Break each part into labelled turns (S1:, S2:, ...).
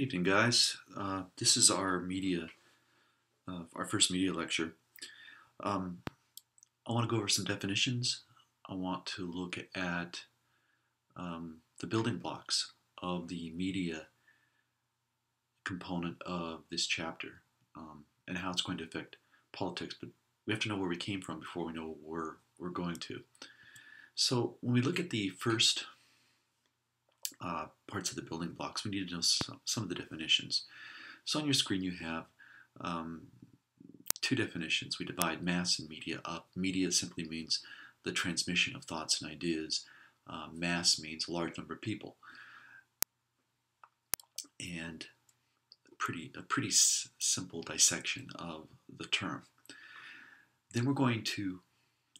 S1: Good evening, guys. This is our first media lecture. Um, I want to go over some definitions. I want to look at the building blocks of the media component of this chapter and how it's going to affect politics. But we have to know where we came from before we know where we're going to. So when we look at the first parts of the building blocks, we need to know some of the definitions. So on your screen you have two definitions. We divide mass and media up. Media simply means the transmission of thoughts and ideas. Mass means a large number of people. And a pretty simple dissection of the term. Then we're going to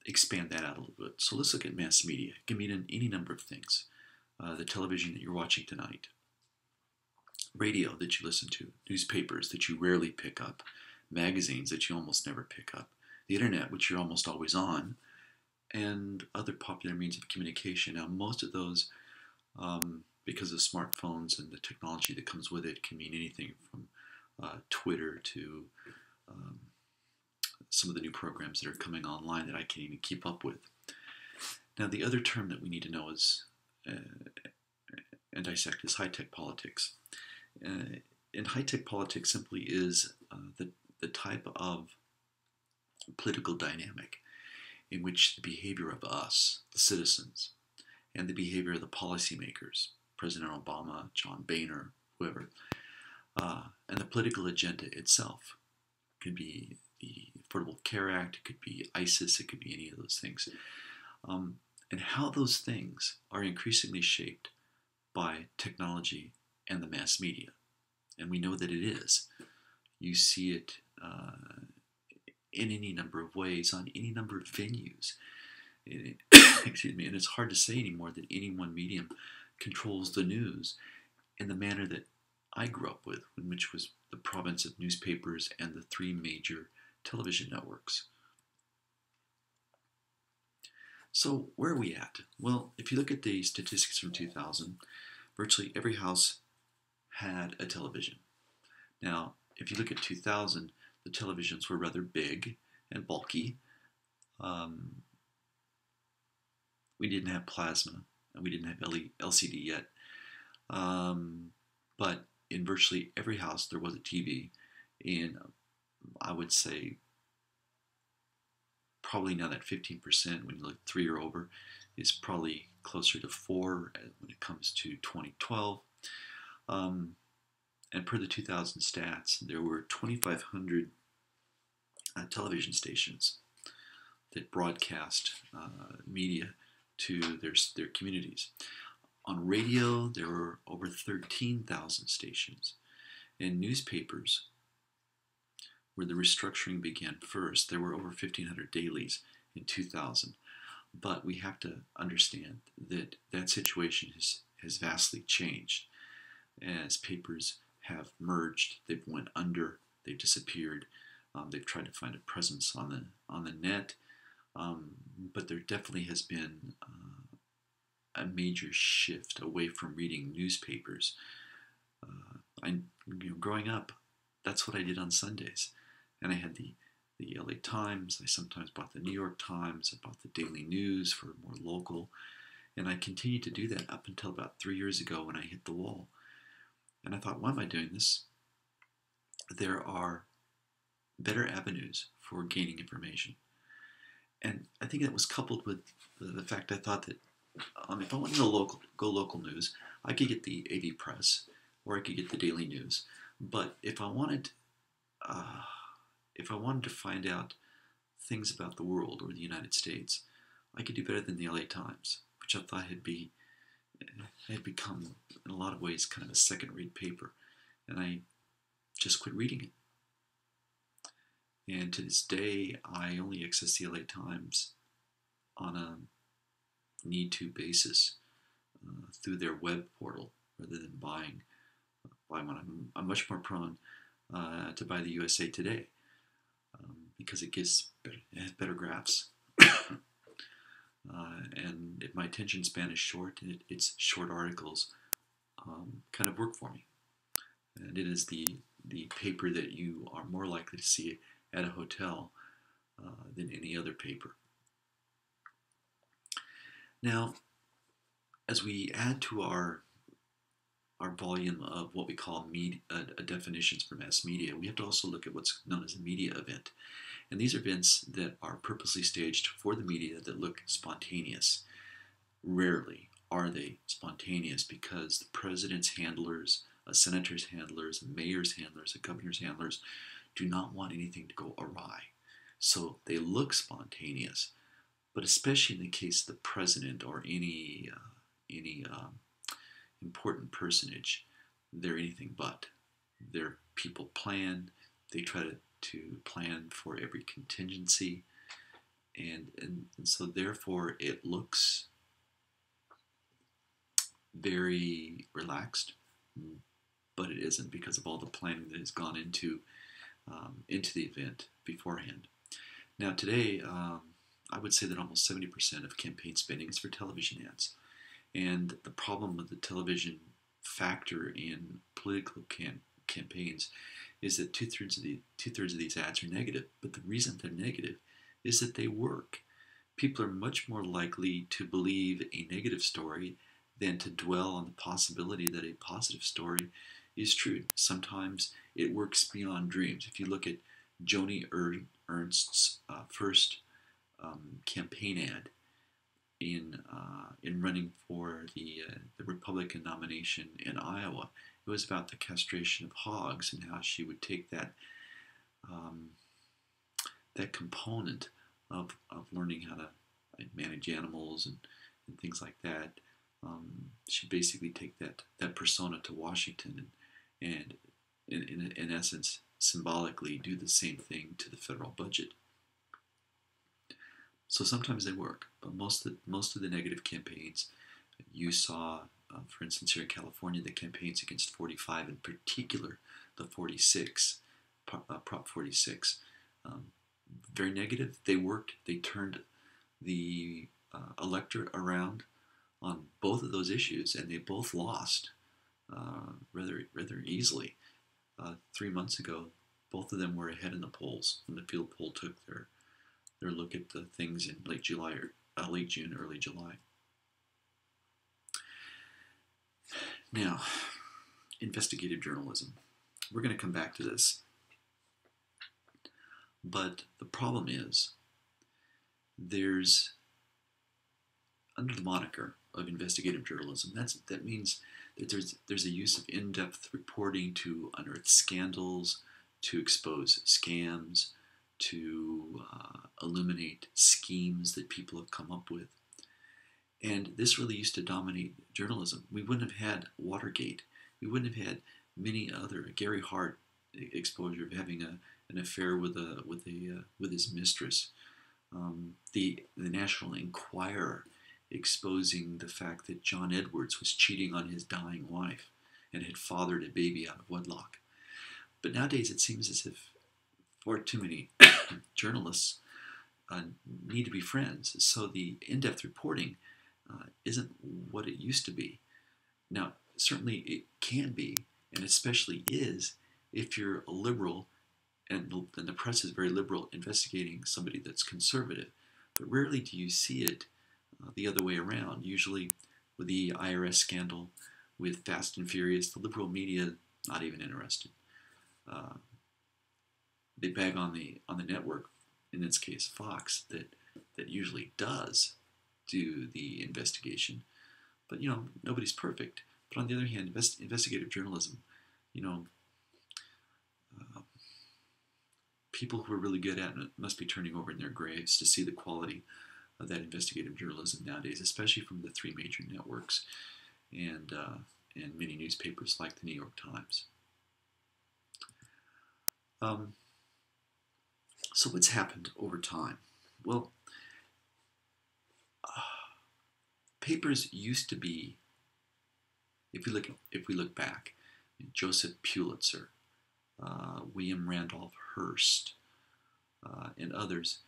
S1: expand that out a little bit. So let's look at mass media. It can mean any number of things. The television that you're watching tonight, radio that you listen to, newspapers that you rarely pick up, magazines that you almost never pick up, the internet, which you're almost always on, and other popular means of communication. Now, most of those, because of smartphones and the technology that comes with it, can mean anything from Twitter to some of the new programs that are coming online that I can't even keep up with. Now, the other term that we need to know is and dissect is high-tech politics. And high-tech politics simply is the type of political dynamic in which the behavior of us, the citizens, and the behavior of the policymakers, President Obama, John Boehner, whoever, and the political agenda itself. It could be the Affordable Care Act, it could be ISIS, it could be any of those things. And how those things are increasingly shaped by technology and the mass media. And we know that it is. You see it in any number of ways, on any number of venues. Excuse me, and it's hard to say anymore that any one medium controls the news in the manner that I grew up with, which was the province of newspapers and the three major television networks. So where are we at? Well, if you look at the statistics from 2000, virtually every house had a television. Now, if you look at 2000, the televisions were rather big and bulky. We didn't have plasma, and we didn't have LCD yet. But in virtually every house, there was a TV. In, I would say, probably now that 15%, when you look 3 or over, is probably closer to 4 when it comes to 2012. And per the 2000 stats, there were 2,500 television stations that broadcast media to their communities. On radio, there were over 13,000 stations. In newspapers, where the restructuring began first, there were over 1,500 dailies in 2000. But we have to understand that that situation has vastly changed. As papers have merged, they've went under, they've disappeared, they've tried to find a presence on the net, but there definitely has been a major shift away from reading newspapers. Growing up, that's what I did on Sundays. And I had the LA Times, I sometimes bought the New York Times, I bought the Daily News for more local, and I continued to do that up until about 3 years ago when I hit the wall. And I thought, why am I doing this? There are better avenues for gaining information. And I think that was coupled with the fact I thought that if I wanted to go local news, I could get the AV Press, or I could get the Daily News. But if I wanted to find out things about the world or the United States, I could do better than the LA Times, which I thought had become, in a lot of ways, kind of a second-rate paper. And I just quit reading it. And to this day, I only access the LA Times on a need-to basis through their web portal rather than buy one. I'm much more prone to buy the USA Today because it has better graphs. And if my attention span is short, its short articles kind of work for me. and it is the paper that you are more likely to see at a hotel than any other paper. Now, as we add to our volume of what we call definitions for mass media, we have to also look at what's known as a media event. And these are events that are purposely staged for the media that look spontaneous. Rarely are they spontaneous because the president's handlers, a senator's handlers, a mayor's handlers, a governor's handlers do not want anything to go awry. So they look spontaneous, but especially in the case of the president or any important personage, they're anything but. They're people plan. They try to plan for every contingency, and so therefore it looks very relaxed, but it isn't because of all the planning that has gone into the event beforehand. Now today, I would say that almost 70% of campaign spending is for television ads. And the problem with the television factor in political campaigns is that two-thirds of these ads are negative. But the reason they're negative is that they work. People are much more likely to believe a negative story than to dwell on the possibility that a positive story is true. Sometimes it works beyond dreams. If you look at Joni Ernst's first campaign ad in running for the Republican nomination in Iowa, it was about the castration of hogs and how she would take that that component of learning how to manage animals and things like that. She basically take that persona to Washington and in essence symbolically do the same thing to the federal budget. So sometimes they work, but most of the negative campaigns you saw, for instance, here in California, the campaigns against 45, in particular, the 46, Prop 46, very negative. They worked. They turned the electorate around on both of those issues, and they both lost rather easily. 3 months ago, both of them were ahead in the polls when the field poll took their look at the things in late June, early July. Now, investigative journalism. We're going to come back to this. But the problem is, there's, under the moniker of investigative journalism, that means that there's a use of in-depth reporting to unearth scandals, to expose scams, to illuminate schemes that people have come up with. And this really used to dominate journalism. We wouldn't have had Watergate. We wouldn't have had many other, Gary Hart exposure of having an affair with his mistress. The National Enquirer exposing the fact that John Edwards was cheating on his dying wife and had fathered a baby out of wedlock. But nowadays it seems as if far too many journalists need to be friends. So the in-depth reporting isn't what it used to be. Now, certainly it can be, and especially is, if you're a liberal and the press is very liberal investigating somebody that's conservative. But rarely do you see it the other way around. Usually with the IRS scandal, with Fast and Furious, the liberal media not even interested. They bag on the network, in this case Fox, that usually does do the investigation. But nobody's perfect. But on the other hand, investigative journalism, people who are really good at it must be turning over in their graves to see the quality of that investigative journalism nowadays, especially from the three major networks and many newspapers like the New York Times. So what's happened over time? Well, papers used to be, if we look back, Joseph Pulitzer, William Randolph Hearst, and others,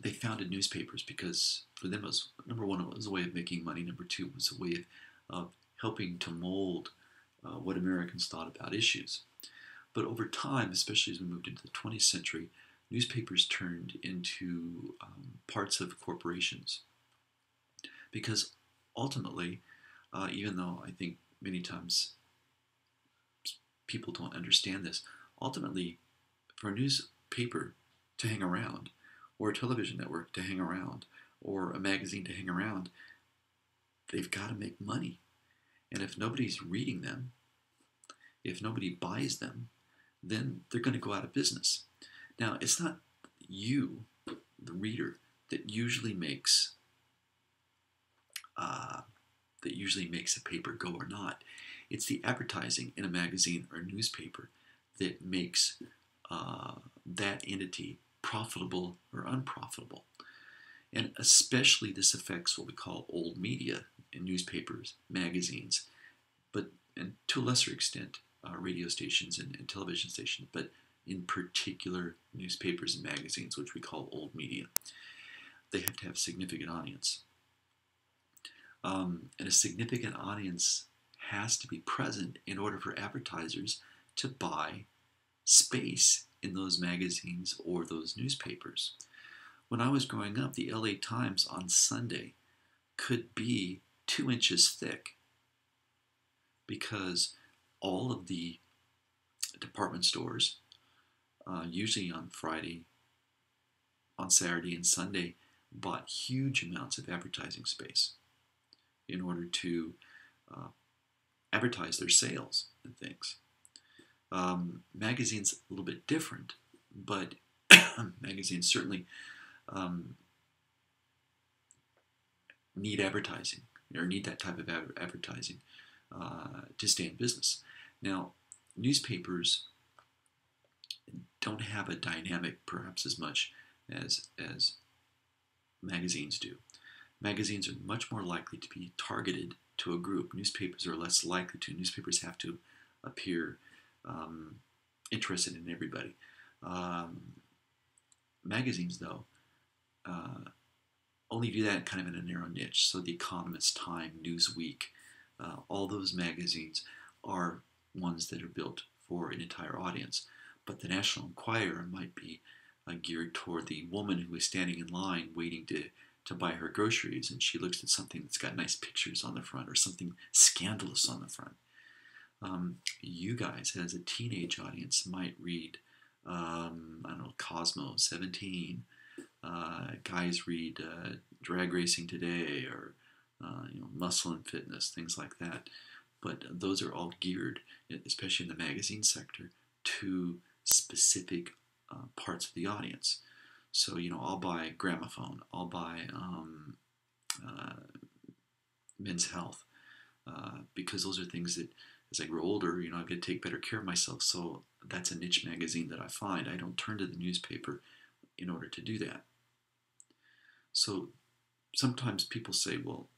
S1: they founded newspapers because for them it was, number one, it was a way of making money. Number two, it was a way of helping to mold what Americans thought about issues. But over time, especially as we moved into the 20th century, newspapers turned into parts of corporations. Because ultimately, even though I think many times people don't understand this, ultimately, for a newspaper to hang around, or a television network to hang around, or a magazine to hang around, they've got to make money. And if nobody's reading them, if nobody buys them, then they're going to go out of business. Now, it's not you, the reader, that usually makes a paper go or not. It's the advertising in a magazine or newspaper that makes that entity profitable or unprofitable. And especially this affects what we call old media in newspapers, magazines, and to a lesser extent, radio stations and television stations, but in particular newspapers and magazines, which we call old media. They have to have a significant audience. And a significant audience has to be present in order for advertisers to buy space in those magazines or those newspapers. When I was growing up, the LA Times on Sunday could be 2 inches thick because all of the department stores, usually on Friday, on Saturday, and Sunday, bought huge amounts of advertising space in order to advertise their sales and things. Magazines a little bit different, but magazines certainly need advertising, or need that type of advertising to stay in business. Now, newspapers don't have a dynamic perhaps as much as magazines do. Magazines are much more likely to be targeted to a group. Newspapers are less likely to. Newspapers have to appear interested in everybody. Magazines, though, only do that kind of in a narrow niche. So The Economist, Time, Newsweek, all those magazines are ones that are built for an entire audience. But the National Enquirer might be geared toward the woman who is standing in line waiting to buy her groceries, and she looks at something that's got nice pictures on the front or something scandalous on the front. You guys, as a teenage audience, might read, I don't know, Cosmo, 17. Guys read Drag Racing Today, or Muscle and Fitness, things like that. But those are all geared, especially in the magazine sector, to specific parts of the audience. So, I'll buy Gramophone, I'll buy Men's Health, because those are things that, as I grow older, I've got to take better care of myself. So that's a niche magazine that I find. I don't turn to the newspaper in order to do that. So sometimes people say, well,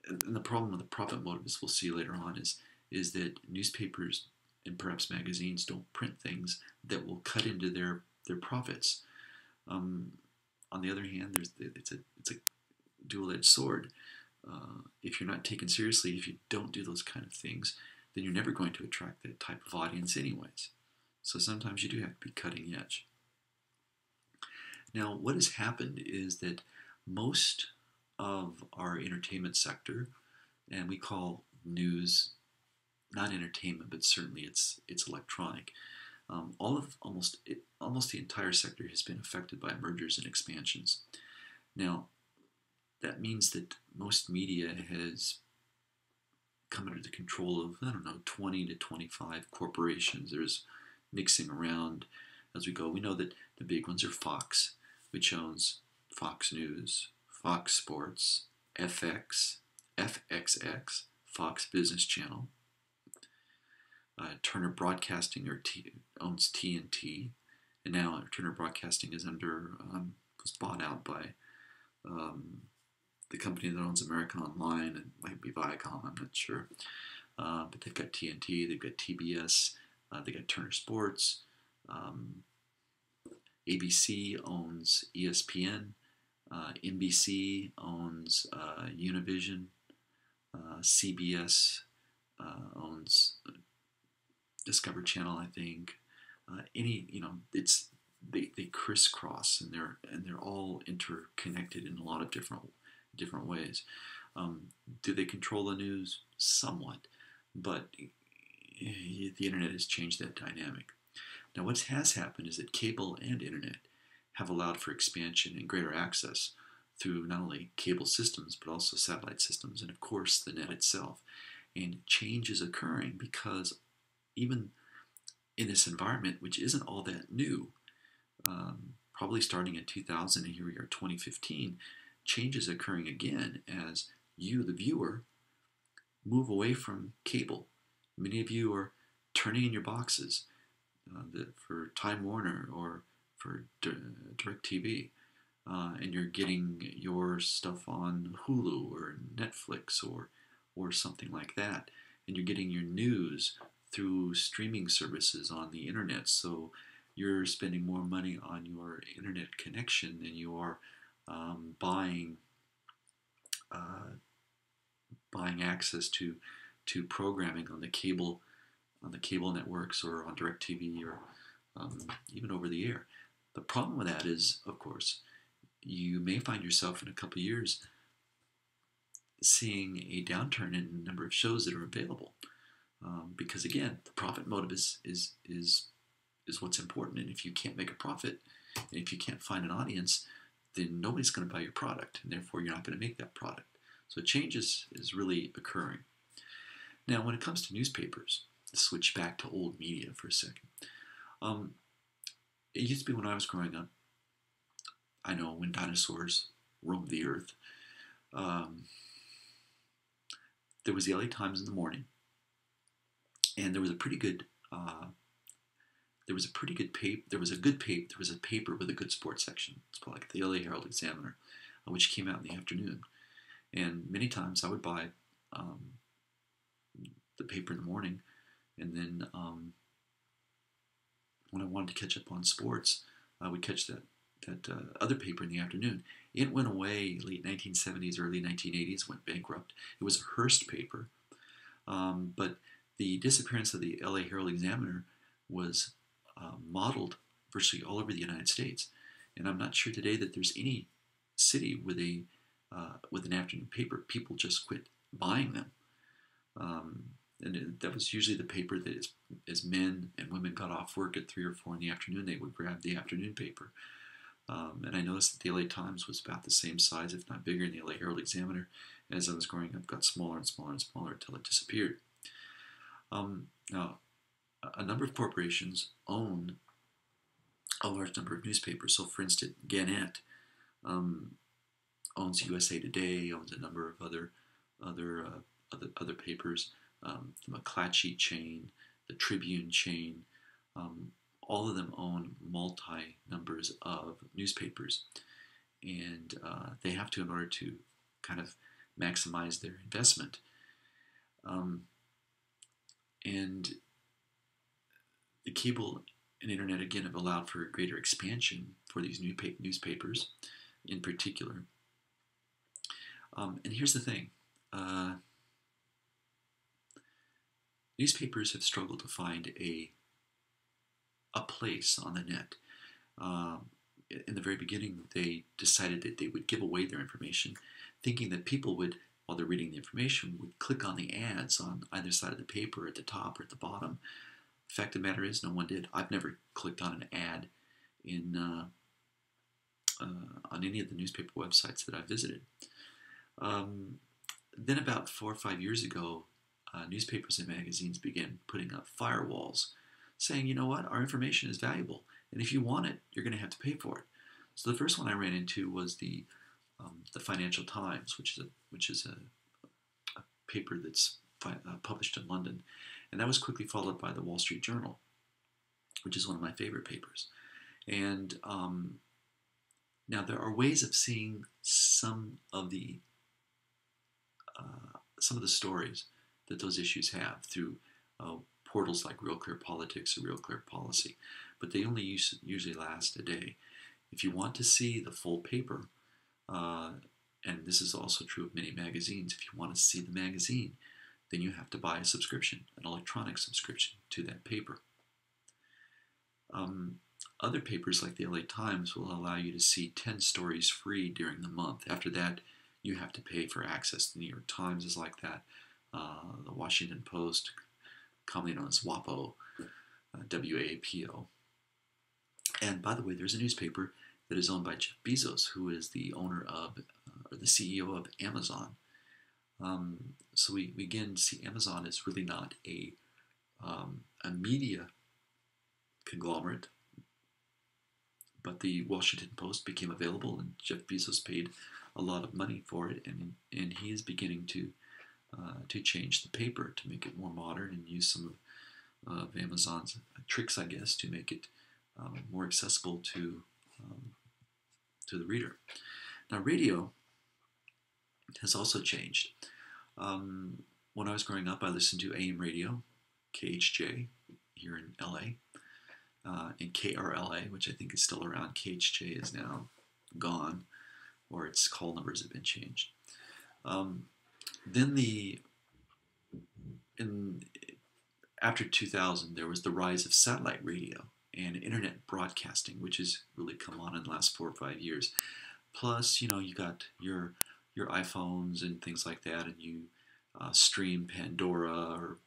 S1: and the problem with the profit motive, as we'll see later on, is that newspapers and perhaps magazines don't print things that will cut into their profits. On the other hand, it's a dual-edged sword. If you're not taken seriously, if you don't do those kind of things, then you're never going to attract that type of audience anyways. So sometimes you do have to be cutting edge. Now, what has happened is that most of our entertainment sector, and we call news not entertainment, but certainly it's electronic. Almost the entire sector has been affected by mergers and expansions. Now, that means that most media has come under the control of, 20 to 25 corporations. There's mixing around as we go. We know that the big ones are Fox, which owns Fox News, Fox Sports, FXX, Fox Business Channel. Turner Broadcasting owns TNT, and now Turner Broadcasting is was bought out by the company that owns America Online. It might be Viacom, I'm not sure. But they've got TNT, they've got TBS, they got Turner Sports. ABC owns ESPN. NBC owns Univision. CBS owns Discovery Channel, I think. It's they crisscross, and they're all interconnected in a lot of different ways. Do they control the news? Somewhat, but the internet has changed that dynamic. Now, what has happened is that cable and internet have allowed for expansion and greater access through not only cable systems but also satellite systems, and of course the net itself. And change is occurring because even in this environment, which isn't all that new, probably starting in 2000 and here we are 2015, change is occurring again as you, the viewer, move away from cable. Many of you are turning in your boxes for Time Warner or for DirecTV, and you're getting your stuff on Hulu or Netflix or something like that, and you're getting your news through streaming services on the internet. So you're spending more money on your internet connection than you are buying access to programming on the cable networks or on DirecTV or even over the air. The problem with that is, of course, you may find yourself in a couple of years seeing a downturn in the number of shows that are available, because again, the profit motive is what's important. And if you can't make a profit, and if you can't find an audience, then nobody's going to buy your product, and therefore you're not going to make that product. So change is really occurring. Now, when it comes to newspapers, let's switch back to old media for a second. It used to be when I was growing up, I know when dinosaurs roamed the earth, there was the LA Times in the morning, and there was a pretty good paper. There was a paper with a good sports section. It's called like the LA Herald Examiner, which came out in the afternoon. And many times I would buy the paper in the morning, and then when I wanted to catch up on sports, I would catch that other paper in the afternoon. It went away late 1970s, early 1980s, went bankrupt. It was a Hearst paper, but the disappearance of the LA Herald Examiner was modeled virtually all over the United States. And I'm not sure today that there's any city with an afternoon paper. People just quit buying them. And that was usually the paper that as men and women got off work at 3 or 4 in the afternoon, they would grab the afternoon paper. And I noticed that the LA Times was about the same size, if not bigger, than the LA Herald Examiner. As I was growing up, got smaller and smaller and smaller until it disappeared. Now, a number of corporations own a large number of newspapers. So, for instance, Gannett owns USA Today, owns a number of other papers. The McClatchy chain, the Tribune chain, all of them own multi-numbers of newspapers, and they have to in order to kind of maximize their investment. And the cable and internet again have allowed for greater expansion for these newspapers in particular. And here's the thing. Newspapers have struggled to find a place on the net. In the very beginning, they decided that they would give away their information, thinking that people would, while they're reading the information, would click on the ads on either side of the paper, at the top or at the bottom. The fact of the matter is, no one did. I've never clicked on an ad on any of the newspaper websites that I visited. Then about 4 or 5 years ago, newspapers and magazines began putting up firewalls, saying, you know what, our information is valuable, and if you want it, you're going to have to pay for it. So the first one I ran into was the Financial Times, which is a paper that's published in London, and that was quickly followed by the Wall Street Journal, which is one of my favorite papers. And now there are ways of seeing some of the stories that those issues have through portals like Real Clear Politics or Real Clear Policy, but they only usually last a day. If you want to see the full paper, and this is also true of many magazines, if you want to see the magazine, then you have to buy a subscription, an electronic subscription to that paper. Other papers like the LA Times will allow you to see 10 stories free during the month. After that, you have to pay for access. The New York Times is like that. The Washington Post, commonly known as WAPO, WAPO. And by the way, there's a newspaper that is owned by Jeff Bezos, who is the owner of, or the CEO of Amazon. So we again see Amazon is really not a media conglomerate, but the Washington Post became available, and Jeff Bezos paid a lot of money for it, and he is beginning to change the paper to make it more modern and use some of Amazon's tricks, I guess, to make it more accessible to the reader. Now, radio has also changed. When I was growing up, I listened to AM radio, KHJ, here in LA, and KRLA, which I think is still around. KHJ is now gone, or its call numbers have been changed. Then after 2000, there was the rise of satellite radio and internet broadcasting, which has really come on in the last 4 or 5 years. Plus, you got your iPhones and things like that, and you stream Pandora or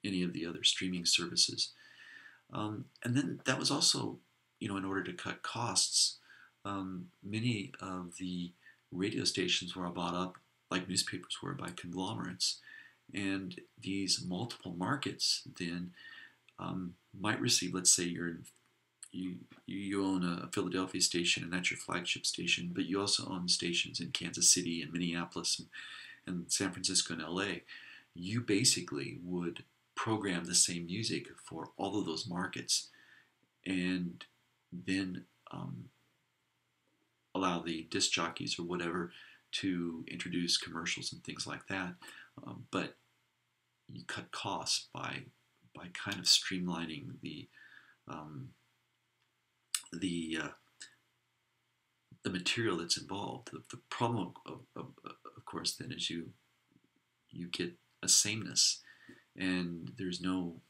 S1: any of the other streaming services. And then that was also, in order to cut costs, many of the radio stations were bought up, like newspapers were, by conglomerates. And these multiple markets then might receive, let's say you own a Philadelphia station and that's your flagship station, but you also own stations in Kansas City and Minneapolis and San Francisco and LA. You basically would program the same music for all of those markets, and then allow the disc jockeys or whatever to introduce commercials and things like that. But you cut costs by kind of streamlining the material that's involved. The problem, of course, then is you get a sameness, and there's no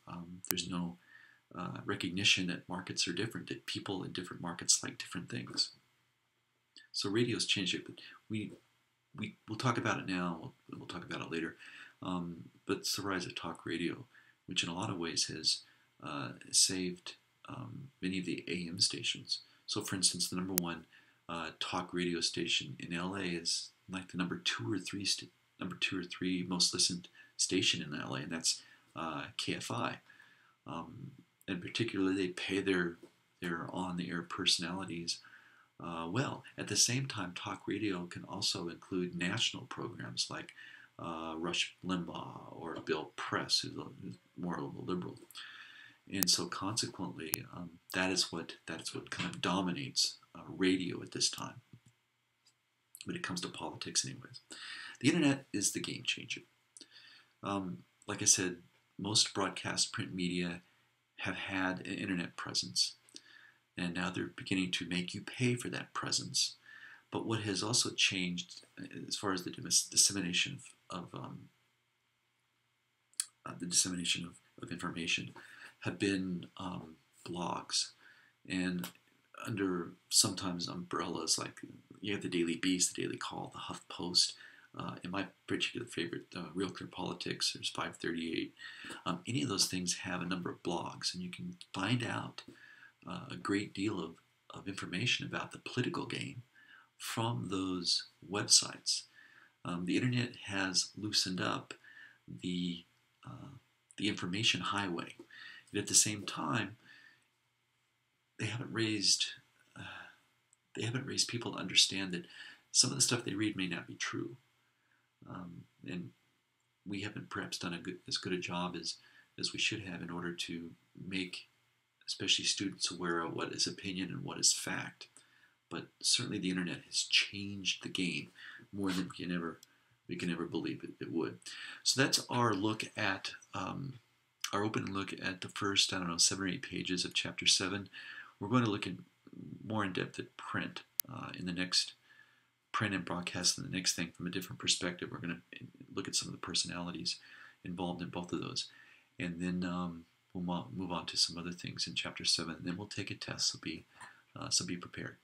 S1: recognition that markets are different, that people in different markets like different things. So radio's changed it, but we'll talk about it now. We'll talk about it later. But it's the rise of talk radio, which in a lot of ways has saved many of the AM stations. So, for instance, the number one talk radio station in LA is like the number two or three most listened station in LA, and that's KFI. And particularly, they pay their on-the-air personalities well. At the same time, talk radio can also include national programs like Rush Limbaugh or Bill Press, who's more of a liberal. And so consequently, that is what kind of dominates radio at this time when it comes to politics anyways. The internet is the game changer. Like I said, most broadcast print media have had an internet presence, and now they're beginning to make you pay for that presence. But what has also changed as far as the dissemination of information have been blogs, and under sometimes umbrellas like you have the Daily Beast, the Daily Call, the HuffPost. In my particular favorite, Real Clear Politics, there's 538. Any of those things have a number of blogs, and you can find out a great deal of information about the political game from those websites. The internet has loosened up the information highway, and at the same time, they haven't raised people to understand that some of the stuff they read may not be true, and we haven't perhaps done as good a job as we should have in order to make especially students aware of what is opinion and what is fact. But certainly the internet has changed the game more than we can ever believe it would. So that's our look at our open look at the first 7 or 8 pages of chapter 7. We're going to look more in depth at print in the next print and broadcast and the next thing from a different perspective. We're going to look at some of the personalities involved in both of those. And then we'll move on to some other things in Chapter 7. And then we'll take a test, so be prepared.